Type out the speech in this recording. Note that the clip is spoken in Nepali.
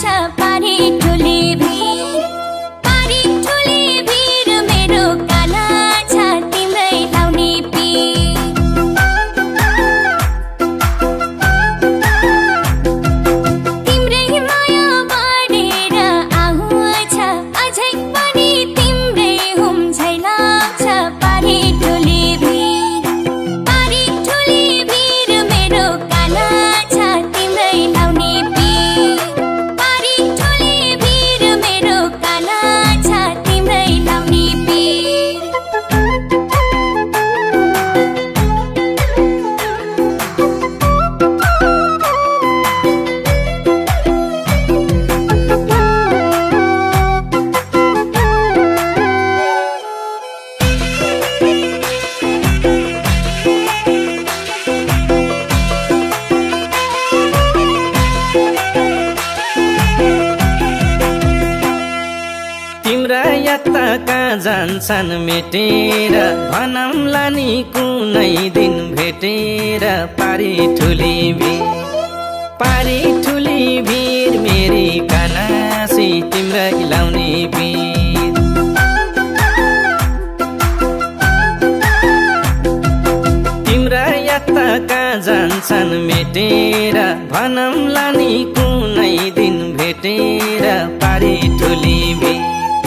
छ पारी ठुली भिर पारी ठुली भिर मेरो काना छ तिम्रै लाउने पिर तिम्रै माया बढेर आउँछ अझै पनि तिम्रै हुम्झै लाग्छ पारी ठुली भिर पारी ठुली भिर मेरो काना छ तिम्रै लाउने पिर पारी ठुली भिर मेरो काना छ तिम्रै लाउने पिर तिम्रा यात्रा कहाँ जान्छन् मेटेर भनौँला नि कुनै दिन भेटेर पारी ठुली भिर मेरी कानासी तिम्रै लाउने भिर तिम्रा यात्रा कहाँ जान्छन् मेटेर भनौँला नि कुनै दिन भेटेर पारी ठुली भिर